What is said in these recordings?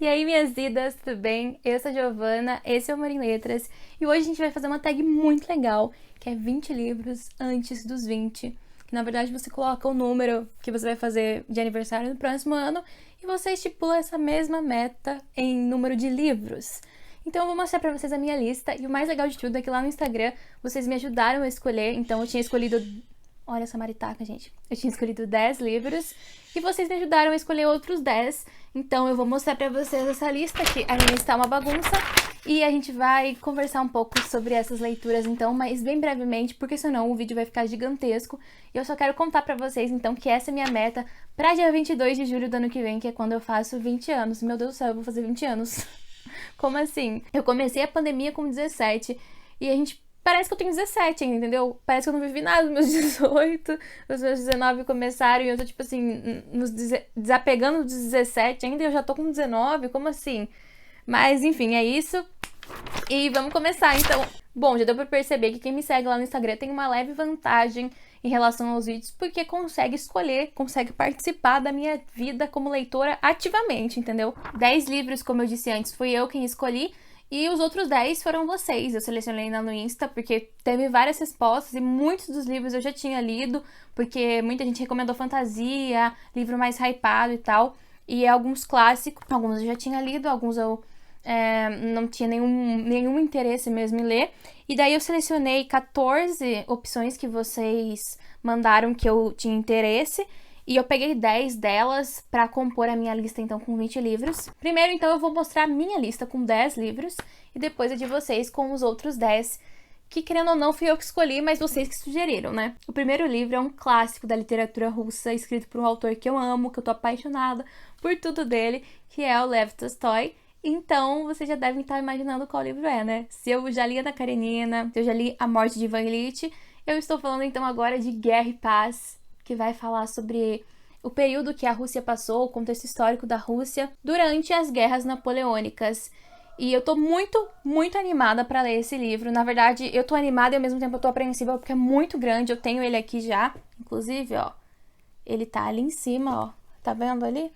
E aí, minhas vidas, tudo bem? Eu sou a Giovana, esse é o Amor em Letras, e hoje a gente vai fazer uma tag muito legal, que é 20 livros antes dos 20, que na verdade você coloca o número que você vai fazer de aniversário no próximo ano, e você estipula essa mesma meta em número de livros. Então eu vou mostrar pra vocês a minha lista, e o mais legal de tudo é que lá no Instagram vocês me ajudaram a escolher, então eu tinha escolhido... Olha essa maritaca, gente. Eu tinha escolhido 10 livros e vocês me ajudaram a escolher outros 10. Então eu vou mostrar pra vocês essa lista, que a minha lista é uma bagunça. E a gente vai conversar um pouco sobre essas leituras então, mas bem brevemente, porque senão o vídeo vai ficar gigantesco. E eu só quero contar pra vocês então que essa é minha meta pra dia 22 de julho do ano que vem, que é quando eu faço 20 anos. Meu Deus do céu, eu vou fazer 20 anos. Como assim? Eu comecei a pandemia com 17 e a gente... Parece que eu tenho 17 ainda, entendeu? Parece que eu não vivi nada nos meus 18, os meus 19 começaram e eu tô, tipo assim, desapegando dos 17 ainda e eu já tô com 19, como assim? Mas, enfim, é isso. E vamos começar, então. Bom, já deu pra perceber que quem me segue lá no Instagram tem uma leve vantagem em relação aos vídeos, porque consegue escolher, consegue participar da minha vida como leitora ativamente, entendeu? 10 livros, como eu disse antes, fui eu quem escolhi. E os outros 10 foram vocês. Eu selecionei lá no Insta, porque teve várias respostas e muitos dos livros eu já tinha lido, porque muita gente recomendou fantasia, livro mais hypado e tal. E alguns clássicos, alguns eu já tinha lido, alguns eu não tinha nenhum interesse mesmo em ler. E daí eu selecionei 14 opções que vocês mandaram que eu tinha interesse. E eu peguei 10 delas pra compor a minha lista, então, com 20 livros. Primeiro, então, eu vou mostrar a minha lista com 10 livros, e depois a de vocês com os outros 10, que, querendo ou não, fui eu que escolhi, mas vocês que sugeriram, né? O primeiro livro é um clássico da literatura russa, escrito por um autor que eu amo, que eu tô apaixonada por tudo dele, que é o Lev Tolstói. Então, vocês já devem estar imaginando qual livro é, né? Se eu já li Ana Karenina, se eu já li A Morte de Ivan Ilitch, eu estou falando, então, agora de Guerra e Paz, que vai falar sobre o período que a Rússia passou, o contexto histórico da Rússia, durante as guerras napoleônicas. E eu tô muito animada pra ler esse livro. Na verdade, eu tô animada e ao mesmo tempo eu tô apreensiva porque é muito grande. Eu tenho ele aqui já, inclusive, ó. Ele tá ali em cima, ó. Tá vendo ali?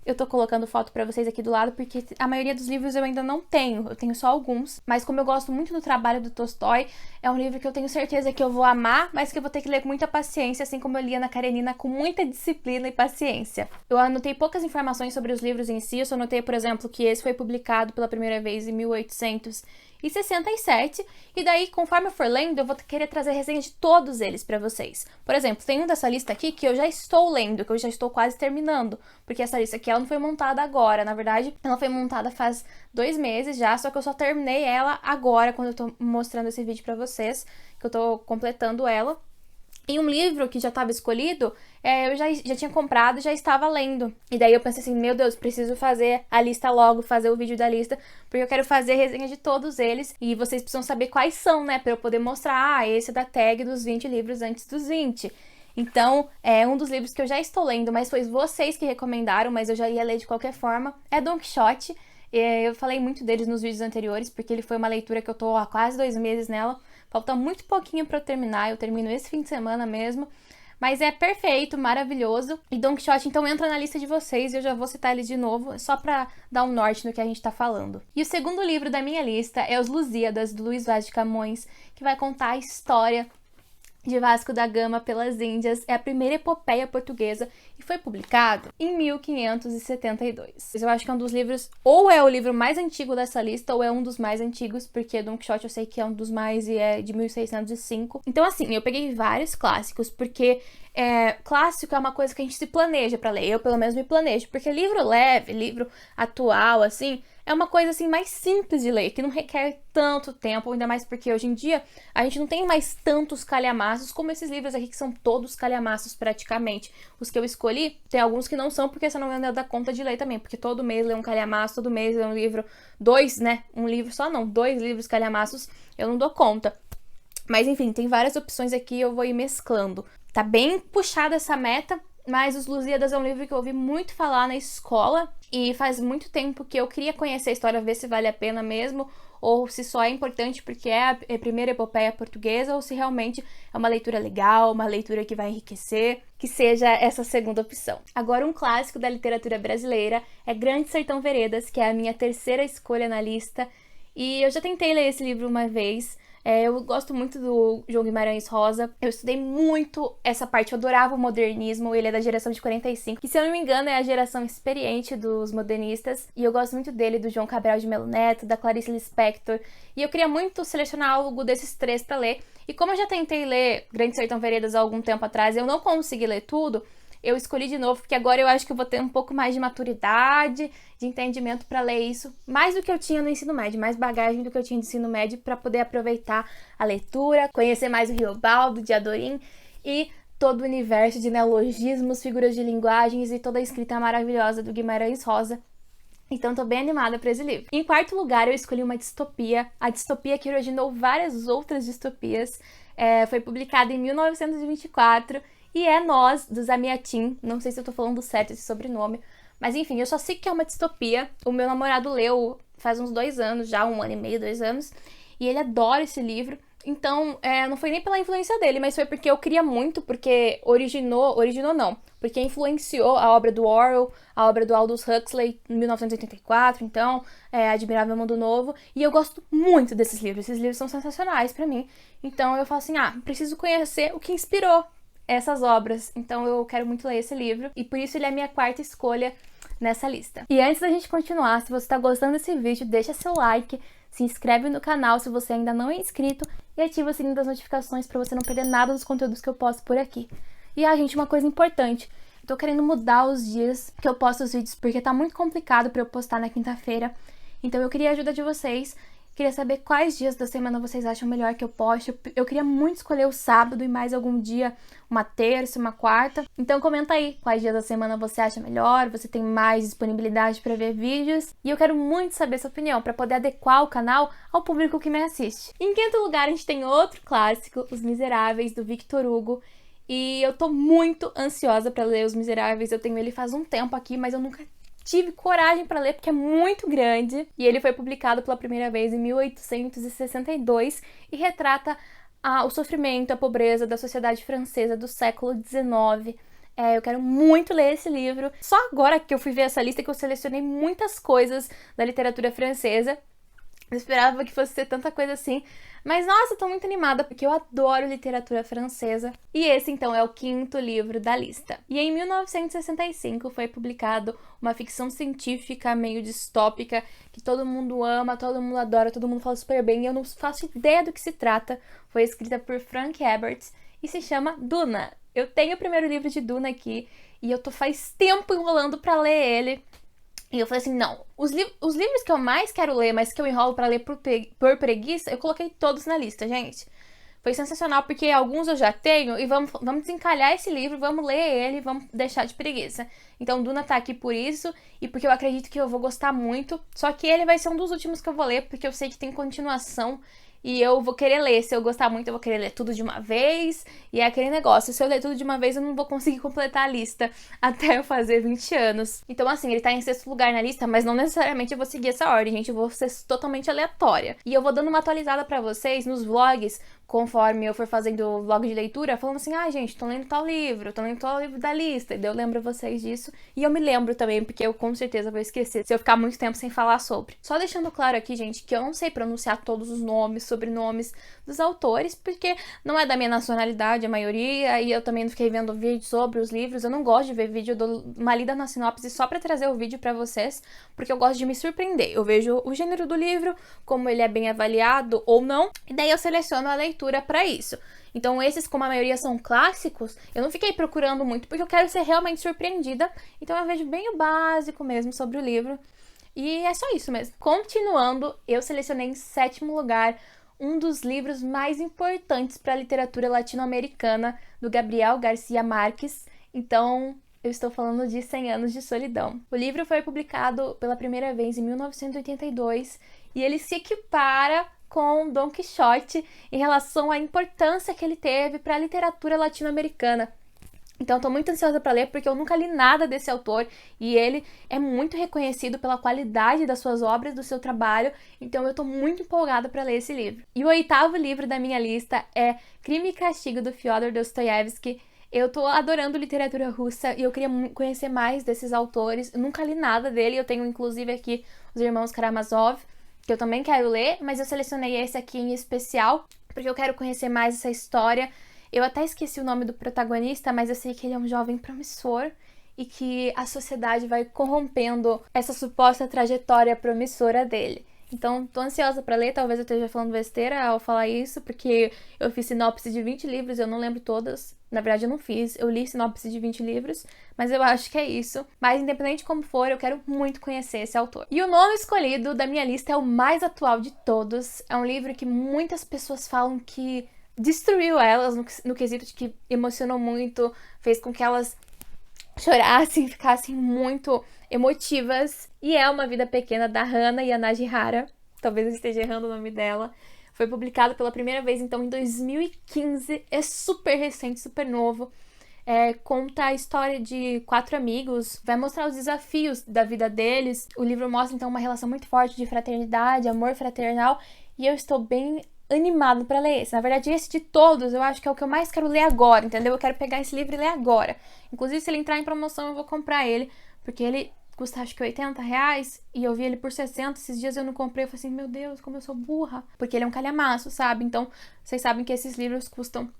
Eu tô colocando foto pra vocês aqui do lado, porque a maioria dos livros eu ainda não tenho. Eu tenho só alguns. Mas como eu gosto muito do trabalho do Tolstói, é um livro que eu tenho certeza que eu vou amar, mas que eu vou ter que ler com muita paciência, assim como eu li Ana Karenina, com muita disciplina e paciência. Eu anotei poucas informações sobre os livros em si. Eu só anotei, por exemplo, que esse foi publicado pela primeira vez em 1867, e daí, conforme eu for lendo, eu vou querer trazer resenha de todos eles pra vocês. Por exemplo, tem um dessa lista aqui que eu já estou lendo, que eu já estou quase terminando, porque essa lista aqui ela não foi montada agora, na verdade, ela foi montada faz 2 meses já, só que eu só terminei ela agora, quando eu tô mostrando esse vídeo pra vocês, que eu tô completando ela. E um livro que já estava escolhido, eu já tinha comprado e já estava lendo. E daí eu pensei assim, meu Deus, preciso fazer a lista logo, fazer o vídeo da lista, porque eu quero fazer resenha de todos eles. E vocês precisam saber quais são, né, pra eu poder mostrar, esse é da tag dos 20 livros antes dos 20. Então, um dos livros que eu já estou lendo, mas foi vocês que recomendaram, mas eu já ia ler de qualquer forma, é Don Quixote. Eu falei muito deles nos vídeos anteriores, porque ele foi uma leitura que eu tô há quase 2 meses nela. Falta muito pouquinho pra eu terminar, eu termino esse fim de semana mesmo. Mas é perfeito, maravilhoso. E Don Quixote, então, entra na lista de vocês e eu já vou citar eles de novo, só pra dar um norte no que a gente tá falando. E o segundo livro da minha lista é Os Lusíadas, do Luís Vaz de Camões, que vai contar a história de Vasco da Gama pelas Índias. É a primeira epopeia portuguesa e foi publicado em 1572. Eu acho que é um dos livros, ou é o livro mais antigo dessa lista, ou é um dos mais antigos, porque Don Quixote eu sei que é um dos mais e é de 1605. Então, assim, eu peguei vários clássicos, porque clássico é uma coisa que a gente se planeja pra ler. Eu, pelo menos, me planejo, porque livro leve, livro atual, assim, é uma coisa assim mais simples de ler, que não requer tanto tempo, ainda mais porque hoje em dia a gente não tem mais tantos calhamaços como esses livros aqui, que são todos calhamaços praticamente. Os que eu escolhi, tem alguns que não são, porque senão eu não ia dar conta de ler também, porque todo mês lê um calhamaço, todo mês lê um livro, 2, né? Um livro só não, 2 livros calhamaços, eu não dou conta. Mas enfim, tem várias opções aqui, eu vou ir mesclando. Tá bem puxada essa meta, mas Os Lusíadas é um livro que eu ouvi muito falar na escola e faz muito tempo que eu queria conhecer a história, ver se vale a pena mesmo, ou se só é importante porque é a primeira epopeia portuguesa, ou se realmente é uma leitura legal, uma leitura que vai enriquecer, que seja essa segunda opção. Agora, um clássico da literatura brasileira é Grande Sertão Veredas, que é a minha terceira escolha na lista, e eu já tentei ler esse livro uma vez. Eu gosto muito do João Guimarães Rosa. Eu estudei muito essa parte, eu adorava o modernismo. Ele é da geração de 45, que, se eu não me engano, é a geração experiente dos modernistas. E eu gosto muito dele, do João Cabral de Melo Neto, da Clarice Lispector. E eu queria muito selecionar algo desses três para ler. E como eu já tentei ler Grande Sertão Veredas há algum tempo atrás, eu não consegui ler tudo, eu escolhi de novo, porque agora eu acho que eu vou ter um pouco mais de maturidade, de entendimento para ler isso, mais do que eu tinha no ensino médio, mais bagagem do que eu tinha no ensino médio, para poder aproveitar a leitura, conhecer mais o Riobaldo, de Adorim e todo o universo de neologismos, figuras de linguagens e toda a escrita maravilhosa do Guimarães Rosa. Então, tô bem animada para esse livro. Em quarto lugar, eu escolhi uma distopia, a distopia que originou várias outras distopias. Foi publicada em 1924 e é Nós, do Zamiatin. Não sei se eu tô falando certo esse sobrenome, mas enfim, eu só sei que é uma distopia. O meu namorado leu faz uns 2 anos já, 1 ano e meio, 2 anos, e ele adora esse livro. Então, não foi nem pela influência dele, mas foi porque eu queria muito, porque originou não, porque influenciou a obra do Orwell, a obra do Aldous Huxley, em 1984, então, Admirável Mundo Novo, e eu gosto muito desses livros. Esses livros são sensacionais pra mim. Então eu falo assim, preciso conhecer o que inspirou essas obras, então eu quero muito ler esse livro, e por isso ele é a minha quarta escolha nessa lista. E antes da gente continuar, se você tá gostando desse vídeo, deixa seu like, se inscreve no canal se você ainda não é inscrito e ativa o sininho das notificações para você não perder nada dos conteúdos que eu posto por aqui. E, gente, uma coisa importante, eu tô querendo mudar os dias que eu posto os vídeos, porque tá muito complicado para eu postar na quinta-feira, então eu queria a ajuda de vocês. Queria saber quais dias da semana vocês acham melhor que eu poste. Eu queria muito escolher o sábado e mais algum dia, uma terça, uma quarta. Então comenta aí quais dias da semana você acha melhor, você tem mais disponibilidade para ver vídeos. E eu quero muito saber sua opinião, para poder adequar o canal ao público que me assiste. Em quinto lugar, a gente tem outro clássico, Os Miseráveis, do Victor Hugo. E eu tô muito ansiosa para ler Os Miseráveis. Eu tenho ele faz um tempo aqui, mas eu nunca tive coragem para ler porque é muito grande, e ele foi publicado pela primeira vez em 1862 e retrata o sofrimento, a pobreza da sociedade francesa do século XIX. Eu quero muito ler esse livro. Só agora que eu fui ver essa lista que eu selecionei muitas coisas da literatura francesa. Eu esperava que fosse ser tanta coisa assim, mas nossa, eu tô muito animada porque eu adoro literatura francesa. E esse então é o quinto livro da lista. E em 1965 foi publicado uma ficção científica meio distópica que todo mundo ama, todo mundo adora, todo mundo fala super bem, e eu não faço ideia do que se trata. Foi escrita por Frank Herbert e se chama Duna. Eu tenho o primeiro livro de Duna aqui e eu tô faz tempo enrolando pra ler ele. E eu falei assim, não, os livros que eu mais quero ler, mas que eu enrolo pra ler por preguiça, eu coloquei todos na lista, gente. Foi sensacional, porque alguns eu já tenho, e vamos desencalhar esse livro, vamos ler ele, vamos deixar de preguiça. Então, Duna tá aqui por isso, e porque eu acredito que eu vou gostar muito, só que ele vai ser um dos últimos que eu vou ler, porque eu sei que tem continuação, e eu vou querer ler. Se eu gostar muito, eu vou querer ler tudo de uma vez. E é aquele negócio, se eu ler tudo de uma vez, eu não vou conseguir completar a lista até eu fazer 20 anos. Então, assim, ele tá em sexto lugar na lista, mas não necessariamente eu vou seguir essa ordem, gente. Eu vou ser totalmente aleatória. E eu vou dando uma atualizada pra vocês nos vlogs, conforme eu for fazendo vlog de leitura, falando assim, gente, tô lendo tal livro da lista. E daí eu lembro vocês disso. E eu me lembro também, porque eu com certeza vou esquecer se eu ficar muito tempo sem falar sobre. Só deixando claro aqui, gente, que eu não sei pronunciar todos os nomes, sobrenomes dos autores, porque não é da minha nacionalidade a maioria, e eu também não fiquei vendo vídeo sobre os livros. Eu não gosto de ver vídeo, eu dou uma lida na sinopse só pra trazer o vídeo pra vocês, porque eu gosto de me surpreender. Eu vejo o gênero do livro, como ele é bem avaliado ou não, e daí eu seleciono a leitura pra isso. Então esses, como a maioria são clássicos, eu não fiquei procurando muito, porque eu quero ser realmente surpreendida. Então eu vejo bem o básico mesmo sobre o livro. E é só isso mesmo. Continuando, eu selecionei em sétimo lugar um dos livros mais importantes para a literatura latino-americana, do Gabriel Garcia Marques. Então, eu estou falando de 100 Anos de Solidão. O livro foi publicado pela primeira vez em 1982 e ele se equipara com Dom Quixote em relação à importância que ele teve para a literatura latino-americana. Então eu tô muito ansiosa pra ler porque eu nunca li nada desse autor e ele é muito reconhecido pela qualidade das suas obras, do seu trabalho, então eu tô muito empolgada pra ler esse livro. E o 8º livro da minha lista é Crime e Castigo, do Fyodor Dostoiévski. Eu tô adorando literatura russa e eu queria conhecer mais desses autores. Eu nunca li nada dele, eu tenho inclusive aqui Os Irmãos Karamazov, que eu também quero ler, mas eu selecionei esse aqui em especial porque eu quero conhecer mais essa história. Eu até esqueci o nome do protagonista, mas eu sei que ele é um jovem promissor e que a sociedade vai corrompendo essa suposta trajetória promissora dele. Então, tô ansiosa pra ler, talvez eu esteja falando besteira ao falar isso, porque eu fiz sinopse de 20 livros, eu não lembro todas. Na verdade, eu não fiz, eu li sinopse de 20 livros, mas eu acho que é isso. Mas, independente de como for, eu quero muito conhecer esse autor. E o nono escolhido da minha lista é o mais atual de todos. É um livro que muitas pessoas falam que destruiu elas no quesito de que emocionou muito, fez com que elas chorassem, ficassem muito emotivas. E é Uma Vida Pequena, da Hana Yanagihara. Talvez eu esteja errando o nome dela. Foi publicado pela primeira vez, então, em 2015. É super recente, super novo. Conta a história de 4 amigos, vai mostrar os desafios da vida deles. O livro mostra, então, uma relação muito forte de fraternidade, amor fraternal. E eu estou bem animado pra ler esse. Na verdade, esse de todos, eu acho que é o que eu mais quero ler agora, entendeu? Eu quero pegar esse livro e ler agora. Inclusive, se ele entrar em promoção, eu vou comprar ele, porque ele custa, acho que R$80, e eu vi ele por 60. Esses dias eu não comprei, eu falei assim, meu Deus, como eu sou burra. Porque ele é um calhamaço, sabe? Então, vocês sabem que esses livros custam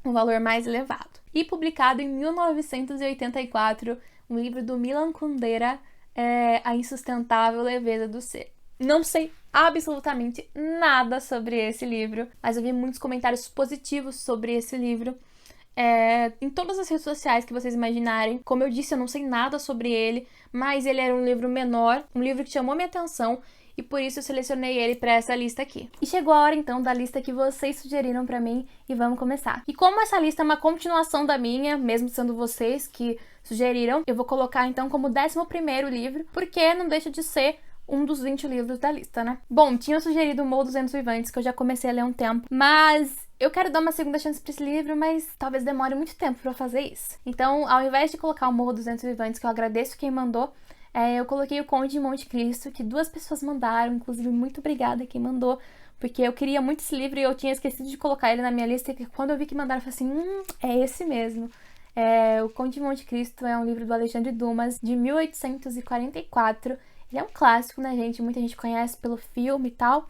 um valor mais elevado. E publicado em 1984, um livro do Milan Kundera, A Insustentável Leveza do Ser. Não sei absolutamente nada sobre esse livro, mas eu vi muitos comentários positivos sobre esse livro em todas as redes sociais que vocês imaginarem. Como eu disse, eu não sei nada sobre ele, mas ele era um livro menor, um livro que chamou minha atenção, e por isso eu selecionei ele para essa lista aqui. E chegou a hora então da lista que vocês sugeriram para mim e vamos começar. E como essa lista é uma continuação da minha, mesmo sendo vocês que sugeriram, eu vou colocar então como 11º livro, porque não deixa de ser um dos 20 livros da lista, né? Bom, tinha sugerido o Morro dos Ventos Vivantes, que eu já comecei a ler há um tempo, mas eu quero dar uma segunda chance pra esse livro, mas talvez demore muito tempo pra eu fazer isso. Então, ao invés de colocar o Morro dos Ventos Vivantes, que eu agradeço quem mandou, eu coloquei o Conde de Monte Cristo, que 2 pessoas mandaram, inclusive muito obrigada quem mandou, porque eu queria muito esse livro e eu tinha esquecido de colocar ele na minha lista, e quando eu vi que mandaram, eu falei assim, é esse mesmo. O Conde de Monte Cristo é um livro do Alexandre Dumas, de 1844. Ele é um clássico, né, gente? Muita gente conhece pelo filme e tal.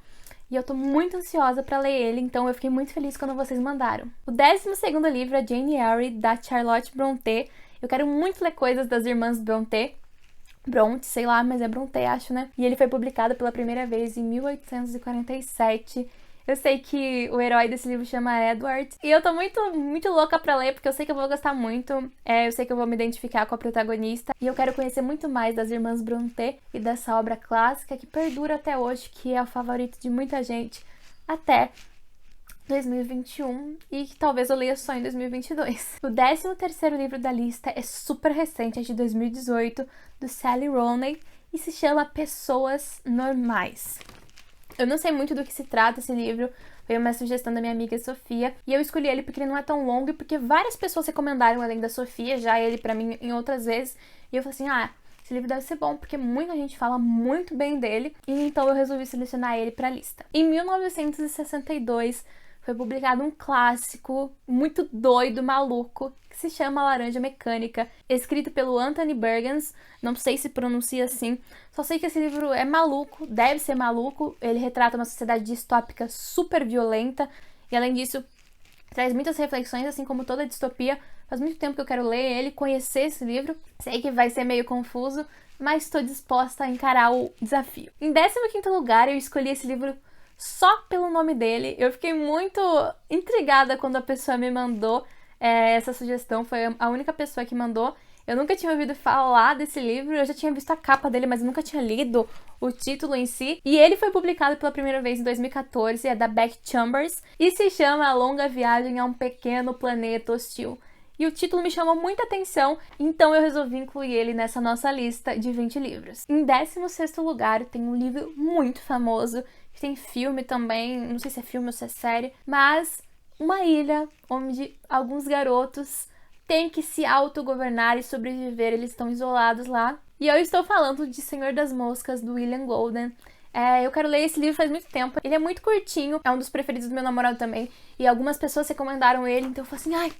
E eu tô muito ansiosa pra ler ele, então eu fiquei muito feliz quando vocês mandaram. O 12º livro é Jane Eyre, da Charlotte Brontë. Eu quero muito ler coisas das irmãs Brontë. Brontë, sei lá, mas é Brontë, acho, né? E ele foi publicado pela primeira vez em 1847. Eu sei que o herói desse livro chama Edward. E eu tô muito louca pra ler, porque eu sei que eu vou gostar muito. Eu sei que eu vou me identificar com a protagonista. E eu quero conhecer muito mais das irmãs Brontë e dessa obra clássica que perdura até hoje, que é o favorito de muita gente até 2021 e que talvez eu leia só em 2022. O 13º livro da lista é super recente, é de 2018, do Sally Rooney, e se chama Pessoas Normais. Eu não sei muito do que se trata esse livro, foi uma sugestão da minha amiga Sofia, e eu escolhi ele porque ele não é tão longo e porque várias pessoas recomendaram, além da Sofia, já ele pra mim em outras vezes, e eu falei assim, esse livro deve ser bom, porque muita gente fala muito bem dele, e então eu resolvi selecionar ele pra lista. Em 1962, foi publicado um clássico muito doido, maluco, que se chama Laranja Mecânica, escrito pelo Anthony Burgess, não sei se pronuncia assim, só sei que esse livro é maluco, deve ser maluco, ele retrata uma sociedade distópica super violenta, e além disso, traz muitas reflexões, assim como toda distopia. Faz muito tempo que eu quero ler ele, conhecer esse livro, sei que vai ser meio confuso, mas estou disposta a encarar o desafio. Em 15º lugar, eu escolhi esse livro só pelo nome dele. Eu fiquei muito intrigada quando a pessoa me mandou essa sugestão, foi a única pessoa que mandou. Eu nunca tinha ouvido falar desse livro, eu já tinha visto a capa dele, mas eu nunca tinha lido o título em si. E ele foi publicado pela primeira vez em 2014, é da Beck Chambers, e se chama A Longa Viagem a um Pequeno Planeta Hostil. E o título me chamou muita atenção, então eu resolvi incluir ele nessa nossa lista de 20 livros. Em 16º lugar, tem um livro muito famoso, que tem filme também, não sei se é filme ou se é série, mas Uma Ilha, onde alguns garotos têm que se autogovernar e sobreviver, eles estão isolados lá. E eu estou falando de Senhor das Moscas, do William Golden. Eu quero ler esse livro faz muito tempo. Ele é muito curtinho, é um dos preferidos do meu namorado também. E algumas pessoas recomendaram ele, então eu falei assim, ai,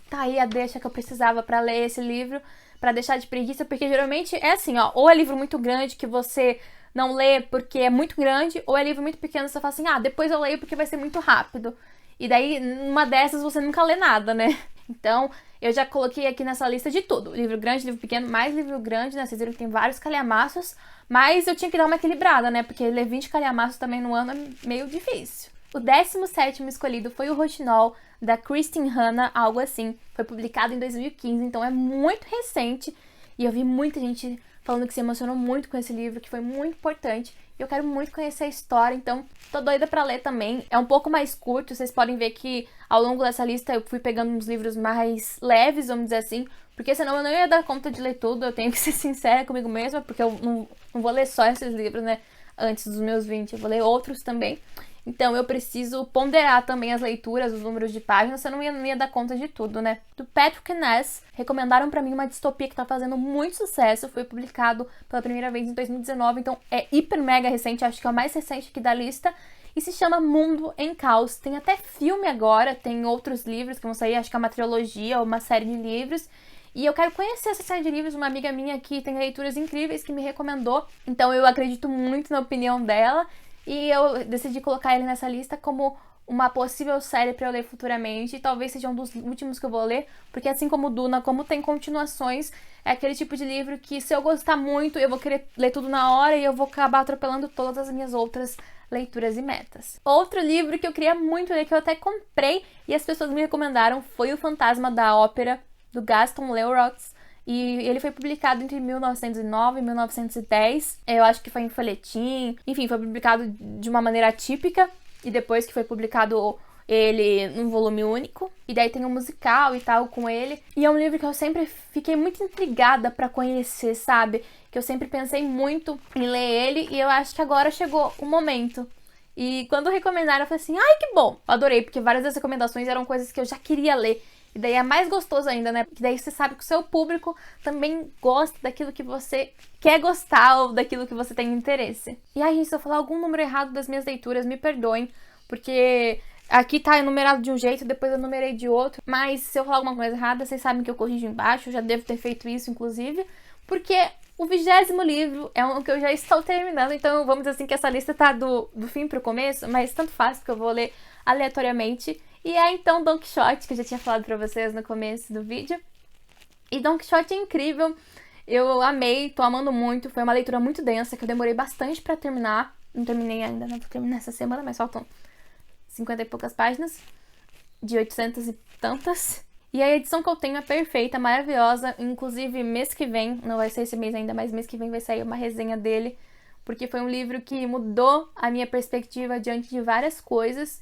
tá aí a deixa que eu precisava pra ler esse livro, pra deixar de preguiça, porque geralmente é assim, ó, ou é livro muito grande que você não lê porque é muito grande, ou é livro muito pequeno, você fala assim, depois eu leio porque vai ser muito rápido. E daí, numa dessas, você nunca lê nada, né? Então, eu já coloquei aqui nessa lista de tudo. Livro grande, livro pequeno, mais livro grande, né? Vocês viram que tem vários calhamaços. Mas eu tinha que dar uma equilibrada, né? Porque ler 20 calhamaços também no ano é meio difícil. O 17º escolhido foi o Roxinol, da Kristin Hannah, algo assim. Foi publicado em 2015, então é muito recente. E eu vi muita gente falando que se emocionou muito com esse livro, que foi muito importante. E eu quero muito conhecer a história, então tô doida pra ler também. É um pouco mais curto, vocês podem ver que ao longo dessa lista eu fui pegando uns livros mais leves, vamos dizer assim, porque senão eu não ia dar conta de ler tudo, eu tenho que ser sincera comigo mesma, porque eu não vou ler só esses livros, né, antes dos meus 20, eu vou ler outros também. Então eu preciso ponderar também as leituras, os números de páginas, senão eu não ia dar conta de tudo, né? Do Patrick Ness, recomendaram pra mim uma distopia que tá fazendo muito sucesso, foi publicado pela primeira vez em 2019, então é hiper mega recente, acho que é o mais recente aqui da lista, e se chama Mundo em Caos. Tem até filme agora, tem outros livros que vão sair, acho que é uma trilogia ou uma série de livros, e eu quero conhecer essa série de livros, uma amiga minha que tem leituras incríveis que me recomendou, então eu acredito muito na opinião dela, e eu decidi colocar ele nessa lista como uma possível série pra eu ler futuramente. E talvez seja um dos últimos que eu vou ler, porque assim como Duna, como tem continuações, é aquele tipo de livro que se eu gostar muito, eu vou querer ler tudo na hora e eu vou acabar atropelando todas as minhas outras leituras e metas. Outro livro que eu queria muito ler, que eu até comprei e as pessoas me recomendaram, foi O Fantasma da Ópera, do Gaston Leroux. E ele foi publicado entre 1909 e 1910. Eu acho que foi em folhetim. Enfim, foi publicado de uma maneira atípica. E depois que foi publicado ele num volume único. E daí tem um musical e tal com ele. E é um livro que eu sempre fiquei muito intrigada pra conhecer, sabe? Que eu sempre pensei muito em ler ele. E eu acho que agora chegou o momento. E quando recomendaram, eu falei assim, ai que bom! Eu adorei, porque várias das recomendações eram coisas que eu já queria ler. E daí é mais gostoso ainda, né? Porque daí você sabe que o seu público também gosta daquilo que você quer gostar ou daquilo que você tem interesse. E aí, gente, se eu falar algum número errado das minhas leituras, me perdoem, porque aqui tá enumerado de um jeito, depois eu numerei de outro. Mas se eu falar alguma coisa errada, vocês sabem que eu corrijo embaixo, eu já devo ter feito isso, inclusive, porque o 20º livro é um que eu já estou terminando, então vamos dizer assim que essa lista tá do fim pro começo, mas tanto faz, porque eu vou ler aleatoriamente. E é então Don Quixote, que eu já tinha falado pra vocês no começo do vídeo. E Don Quixote é incrível, eu amei, tô amando muito, foi uma leitura muito densa, que eu demorei bastante pra terminar. Não terminei ainda, não vou terminar essa semana, mas faltam 50 e poucas páginas, de 800 e tantas. E a edição que eu tenho é perfeita, maravilhosa, inclusive mês que vem, não vai ser esse mês ainda, mas mês que vem vai sair uma resenha dele, porque foi um livro que mudou a minha perspectiva diante de várias coisas.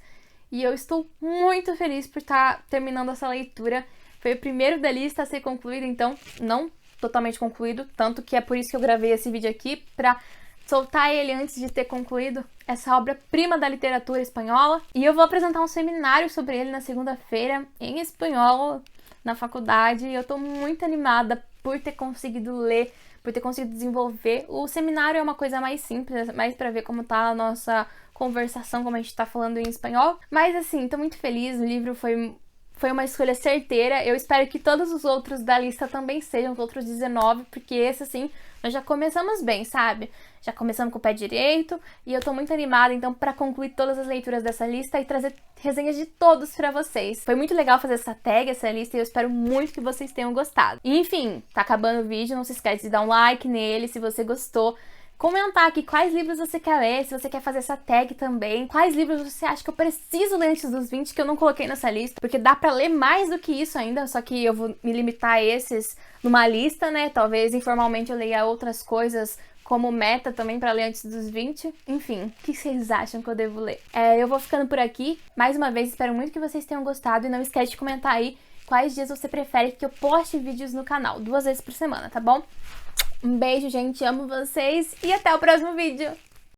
E eu estou muito feliz por estar terminando essa leitura. Foi o primeiro da lista a ser concluído, então não totalmente concluído. Tanto que é por isso que eu gravei esse vídeo aqui, para soltar ele antes de ter concluído essa obra-prima da literatura espanhola. E eu vou apresentar um seminário sobre ele na segunda-feira, em espanhol, na faculdade. E eu tô muito animada por ter conseguido ler, por ter conseguido desenvolver. O seminário é uma coisa mais simples, mais para ver como tá a nossa conversação, como a gente tá falando em espanhol. Mas assim, tô muito feliz, o livro foi uma escolha certeira. Eu espero que todos os outros da lista também sejam, os outros 19, porque esse, assim, nós já começamos bem, sabe? Já começamos com o pé direito, e eu tô muito animada, então, pra concluir todas as leituras dessa lista e trazer resenhas de todos pra vocês. Foi muito legal fazer essa tag, essa lista, e eu espero muito que vocês tenham gostado. E, enfim, tá acabando o vídeo, não se esquece de dar um like nele se você gostou. Comentar aqui quais livros você quer ler, se você quer fazer essa tag também. Quais livros você acha que eu preciso ler antes dos 20 que eu não coloquei nessa lista. Porque dá pra ler mais do que isso ainda, só que eu vou me limitar a esses numa lista, né? Talvez informalmente eu leia outras coisas como meta também pra ler antes dos 20. Enfim, o que vocês acham que eu devo ler? Eu vou ficando por aqui. Mais uma vez, espero muito que vocês tenham gostado. E não esquece de comentar aí quais dias você prefere que eu poste vídeos no canal. 2 vezes por semana, tá bom? Um beijo, gente. Amo vocês. E até o próximo vídeo.